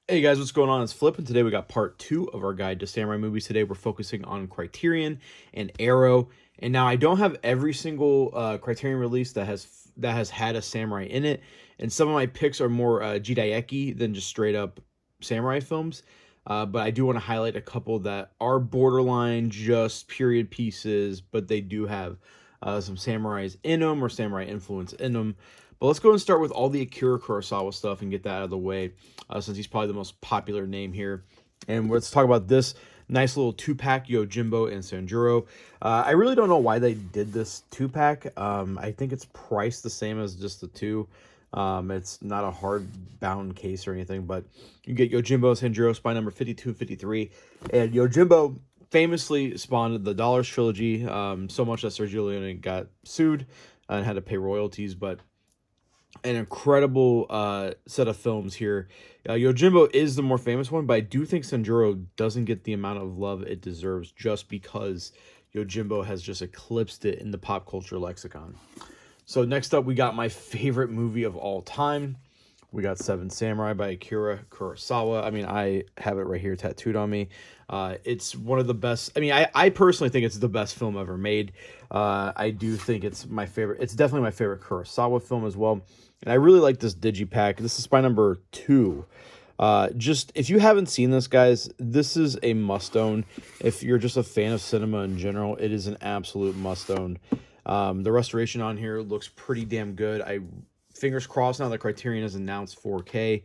Hey guys, what's going on? It's Flip, and today we got part 2 of our guide to samurai movies. Today we're focusing on Criterion and Arrow. And now I don't have every single Criterion release that has had a samurai in it, and some of my picks are more jidaeki than just straight up samurai films. But I do want to highlight a couple that are borderline just period pieces, but they do have some samurais in them or samurai influence in them. But let's go and start with all the Akira Kurosawa stuff and get that out of the way, since he's probably the most popular name here. And let's talk about this nice little 2-pack, Yojimbo and Sanjuro. I really don't know why they did this 2-pack. I think it's priced the same as just the 2. It's not a hard-bound case or anything, but you get Yojimbo, Sanjuro, spine number 52 and 53. And Yojimbo famously spawned the Dollars Trilogy, so much that Sergio Leone got sued and had to pay royalties, but an incredible set of films here. Yojimbo is the more famous one, but I do think Sanjuro doesn't get the amount of love it deserves just because Yojimbo has just eclipsed it in the pop culture lexicon. So next up, we got my favorite movie of all time. We got Seven Samurai by Akira Kurosawa. I mean, I have it right here tattooed on me. It's one of the best. I mean, I personally think it's the best film ever made. I do think it's my favorite. It's definitely my favorite Kurosawa film as well. And I really like this digipack. This is spine number 2. Just if you haven't seen this, guys, this is a must-own. If you're just a fan of cinema in general, it is an absolute must-own. The restoration on here looks pretty damn good. Fingers crossed now that Criterion has announced 4K.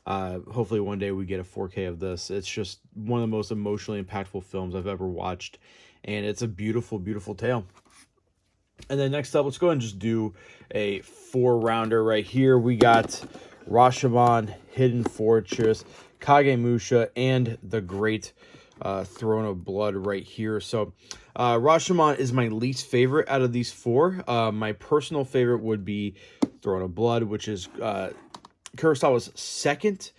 Hopefully one day we get a 4K of this. It's just one of the most emotionally impactful films I've ever watched. And it's a beautiful, beautiful tale. And then next up, let's go ahead and just do a 4-rounder right here. We got Rashomon, Hidden Fortress, Kagemusha, and the Great Throne of Blood right here. So Rashomon is my least favorite out of these 4. My personal favorite would be Throne of Blood, which is Kurosawa's second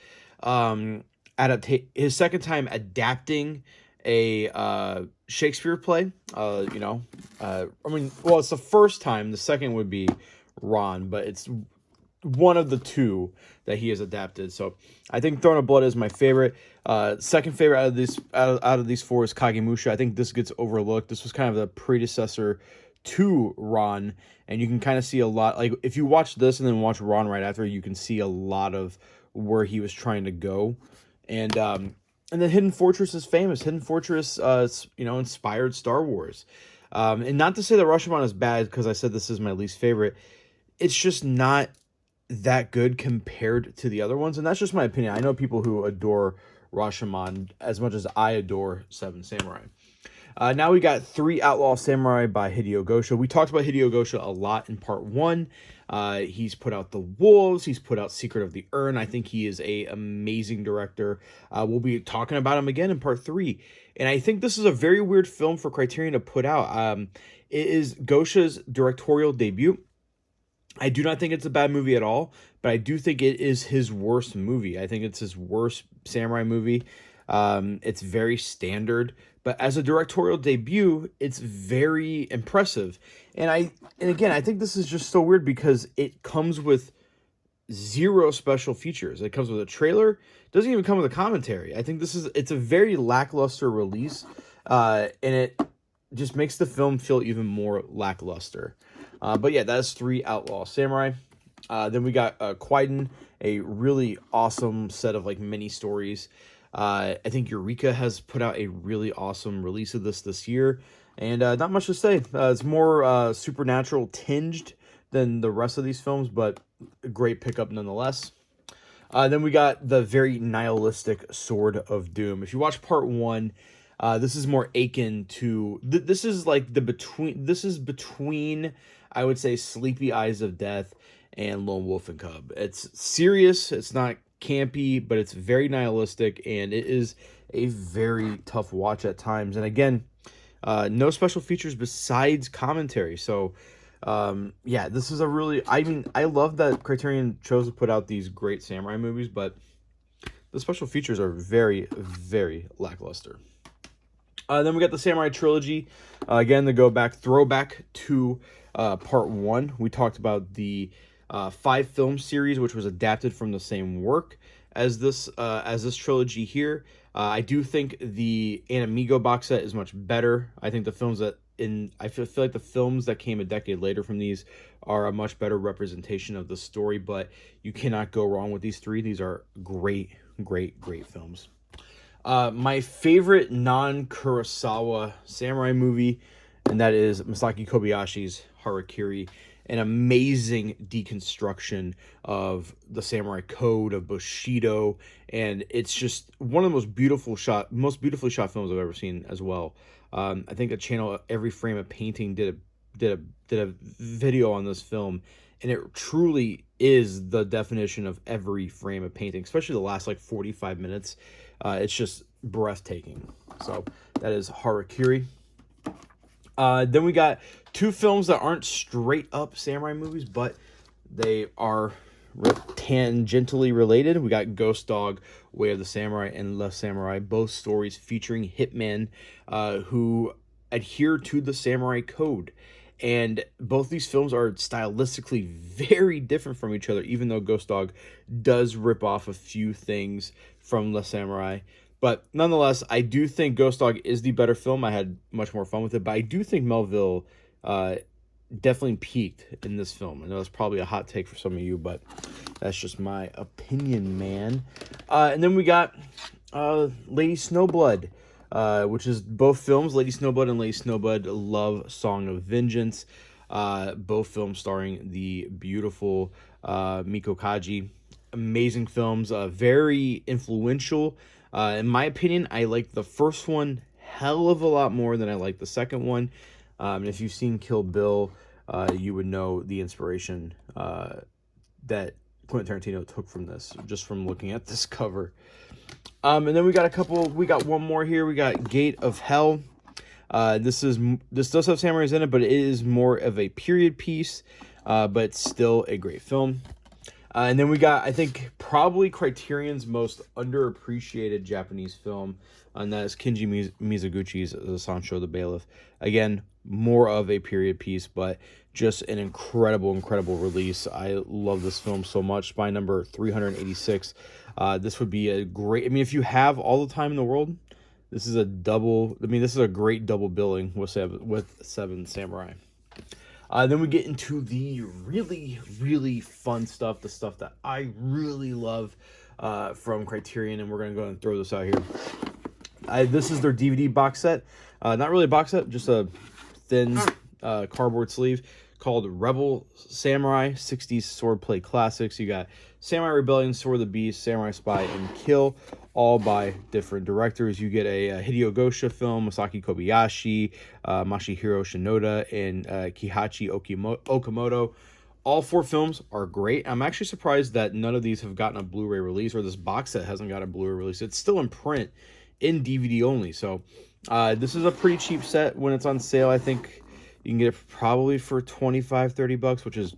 his second time adapting a Shakespeare play. I mean, well, it's the first time. The second would be Ron, but it's one of the 2 that he has adapted. So I think Throne of Blood is my favorite. Second favorite out of these 4 is Kagemusha. I think this gets overlooked. This was kind of the predecessor to Ron, and you can kind of see a lot. Like if you watch this and then watch Ron right after, you can see a lot of where he was trying to go. And then Hidden Fortress is famous. Hidden Fortress, inspired Star Wars. And not to say that Rashomon is bad, because I said this is my least favorite. It's just not that good compared to the other ones, and that's just my opinion. I know people who adore Rashomon as much as I adore Seven Samurai. Now we got 3 Outlaw Samurai by Hideo Gosho. We talked about Hideo Gosho a lot in part 1. He's put out The Wolves. He's put out Secret of the Urn. I think he is a amazing director. We'll be talking about him again in part 3. And I think this is a very weird film for Criterion to put out. It is Gosho's directorial debut. I do not think it's a bad movie at all, but I do think it is his worst movie. I think it's his worst samurai movie. It's very standard, but as a directorial debut, it's very impressive. And again, I think this is just so weird because it comes with 0 special features. It comes with a trailer. It doesn't even come with a commentary. I think it's a very lackluster release, and it just makes the film feel even more lackluster. But yeah, that's 3 Outlaw Samurai. Then we got Quiden, a really awesome set of like mini stories. I think Eureka has put out a really awesome release of this year, and not much to say. It's more supernatural tinged than the rest of these films, but a great pickup nonetheless. Then we got the very nihilistic Sword of Doom. If you watch part 1, this is more akin to this is like between I would say Sleepy Eyes of Death and Lone Wolf and Cub. It's serious, it's not campy, but it's very nihilistic, and it is a very tough watch at times. And again, no special features besides commentary. So yeah, this is I love that Criterion chose to put out these great samurai movies, but the special features are very, very lackluster. Then we got the Samurai Trilogy. Again, the throwback to part 1. We talked about the 5-film series, which was adapted from the same work. as this trilogy here. I do think the Anamigo box set is much better. I think the films that I feel like the films that came a decade later from these are a much better representation of the story, but you cannot go wrong with these three. These are great, great, great films. My favorite non-Kurosawa samurai movie, and that is Masaki Kobayashi's Harakiri, an amazing deconstruction of the samurai code of Bushido, and it's just one of the most beautifully shot films I've ever seen as well. I think the channel Every Frame of Painting did a video on this film, and it truly is the definition of every frame of painting, especially the last like 45 minutes. It's just breathtaking. So that is Harakiri. Then we got two films that aren't straight up samurai movies, but they are tangentially related. We got Ghost Dog, Way of the Samurai, and Left Samurai, both stories featuring hitmen who adhere to the samurai code. And both these films are stylistically very different from each other, even though Ghost Dog does rip off a few things from Left Samurai. But nonetheless, I do think Ghost Dog is the better film. I had much more fun with it, but I do think Melville definitely peaked in this film. I know that's probably a hot take for some of you, but that's just my opinion, man. And then we got Lady Snowblood, which is both films, Lady Snowblood and Lady Snowblood Love Song of Vengeance. Both films starring the beautiful Miko Kaji. Amazing films, very influential. In my opinion, I like the first one hell of a lot more than I like the second one. And if you've seen Kill Bill, you would know the inspiration that Quentin Tarantino took from this, just from looking at this cover. And then we got one more here. We got Gate of Hell. This does have samurais in it, but it is more of a period piece, but still a great film. And then we got, I think, probably Criterion's most underappreciated Japanese film, and that is Kinji Mizoguchi's The Sancho the Bailiff. Again, more of a period piece, but just an incredible, incredible release. I love this film so much. Spy number 386. This would be a great, I mean, if you have all the time in the world, this is a great double billing with Seven Samurai. Then we get into the really, really fun stuff, the stuff that I really love from Criterion, and we're going to go ahead and throw this out here. This is their DVD box set. Not really a box set, just a thin cardboard sleeve called Rebel Samurai 60s Swordplay Classics. You got Samurai Rebellion, Sword of the Beast, Samurai Spy, and Kill, all by different directors. You get a Hideo Gosha film, Masaki Kobayashi, Masahiro Shinoda, and Kihachi Okamoto. All four films are great. I'm actually surprised that none of these have gotten a Blu-ray release, or this box set hasn't got a Blu-ray release. It's still in print, in DVD only. So this is a pretty cheap set. When it's on sale, I think you can get it probably for $25-30, which is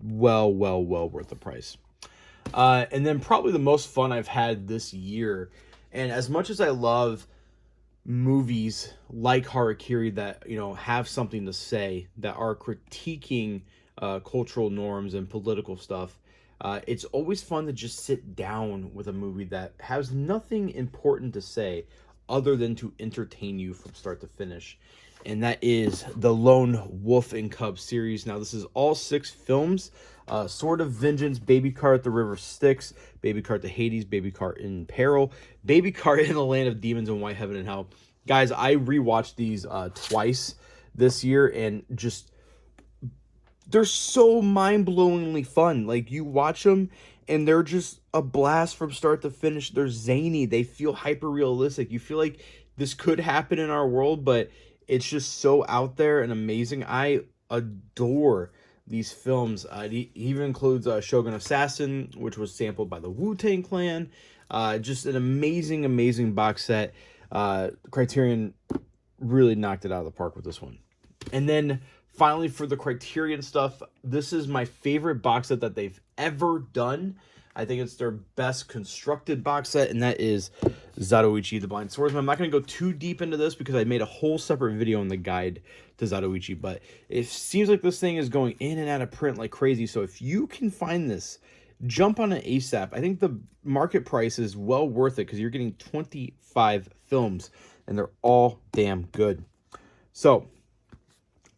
well worth the price. And then probably the most fun I've had this year, and as much as I love movies like Harakiri that, you know, have something to say, that are critiquing cultural norms and political stuff, it's always fun to just sit down with a movie that has nothing important to say other than to entertain you from start to finish. And that is the Lone Wolf Cub series. Now, this is all 6 films. Sword of Vengeance, Baby Cart, The River Styx, Baby Cart to Hades, Baby Cart in Peril, Baby Cart in the Land of Demons, and White Heaven and Hell. Guys, I rewatched these twice this year, and just, they're so mind-blowingly fun. Like, you watch them, and they're just a blast from start to finish. They're zany. They feel hyper-realistic. You feel like this could happen in our world, but it's just so out there and amazing. I adore these films. It even includes Shogun Assassin, which was sampled by the Wu-Tang Clan. Just an amazing box set. Criterion really knocked it out of the park with this one. And then finally, for the Criterion stuff, this is my favorite box set that they've ever done. I think it's their best constructed box set, and that is Zatoichi, the Blind Swordsman. I'm not going to go too deep into this because I made a whole separate video on the guide to Zatoichi, but it seems like this thing is going in and out of print like crazy. So if you can find this jump on it ASAP. I think the market price is well worth it because you're getting 25 films and they're all damn good. So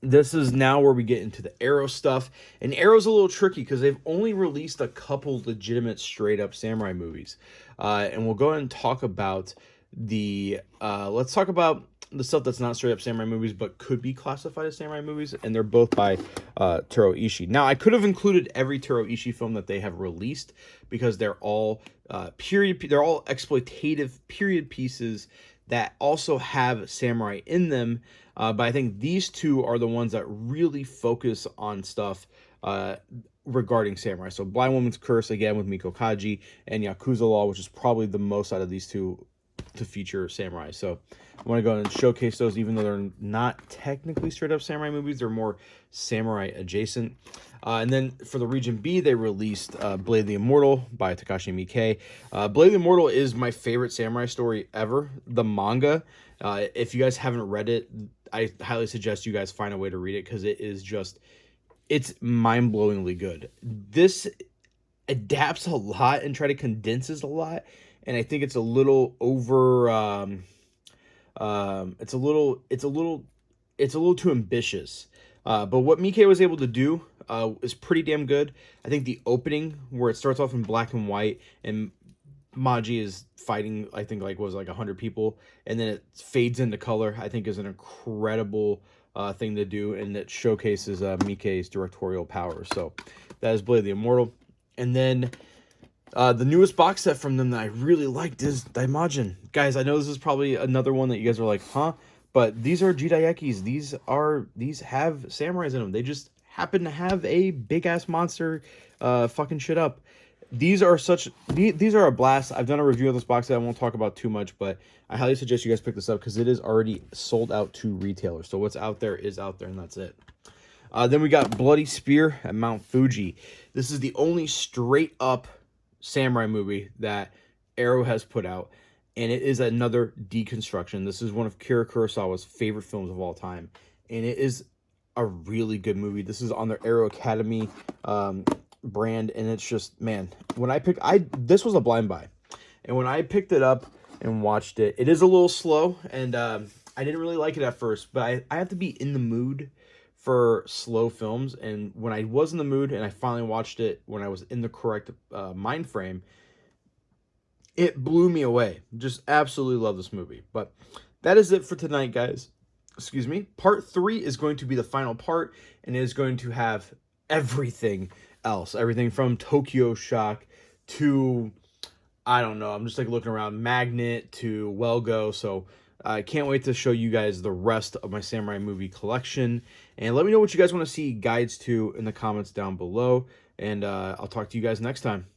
this is now where we get into the Arrow stuff. And Arrow's a little tricky because they've only released a couple legitimate straight-up samurai movies. And we'll go ahead and talk about let's talk about the stuff that's not straight-up samurai movies, but could be classified as samurai movies. And they're both by Taro Ishii. Now, I could have included every Taro Ishii film that they have released because they're all they're all exploitative period pieces that also have samurai in them. But I think these two are the ones that really focus on stuff regarding samurai. So Blind Woman's Curse, again, with Miko Kaji, and Yakuza Law, which is probably the most out of these two to feature samurai. So I want to go and showcase those, even though they're not technically straight up samurai movies. They're more samurai adjacent. And then for the Region B, they released Blade the Immortal by Takashi Miike. Blade the Immortal is my favorite samurai story ever. The manga, if you guys haven't read it, I highly suggest you guys find a way to read it because it is just, it's mind-blowingly good. This adapts a lot and try to condenses a lot, and I think it's a little over. It's a little too ambitious. But what Miike was able to do is pretty damn good. I think the opening where it starts off in black and white and Maji is fighting, I think was 100 people, and then it fades into color, I think is an incredible thing to do, and it showcases Miike's directorial power. So that is Blade the Immortal. And then the newest box set from them that I really liked is Dimajin. Guys, I know this is probably another one that you guys are like, huh? But these are Jidaikis. These have samurais in them. They just happen to have a big ass monster fucking shit up. These are a blast. I've done a review of this box set. I won't talk about too much, but I highly suggest you guys pick this up because it is already sold out to retailers. So what's out there is out there, and that's it. Then we got Bloody Spear at Mount Fuji. This is the only straight up samurai movie that Arrow has put out, and it is another deconstruction. This is one of Kira Kurosawa's favorite films of all time, and it is a really good movie. This is on their Arrow Academy brand, and it's just, man, when this was a blind buy, and when I picked it up and watched it, it is a little slow, and I didn't really like it at first, but I have to be in the mood for slow films, and when I was in the mood and I finally watched it when I was in the correct mind frame, it blew me away. Just absolutely love this movie. But that is it for tonight, guys. Excuse me. Part 3 is going to be the final part, and it is going to have everything else. Everything from Tokyo Shock to, I don't know, I'm just looking around, Magnet to Well Go. So I can't wait to show you guys the rest of my samurai movie collection. And let me know what you guys want to see guides to in the comments down below. And I'll talk to you guys next time.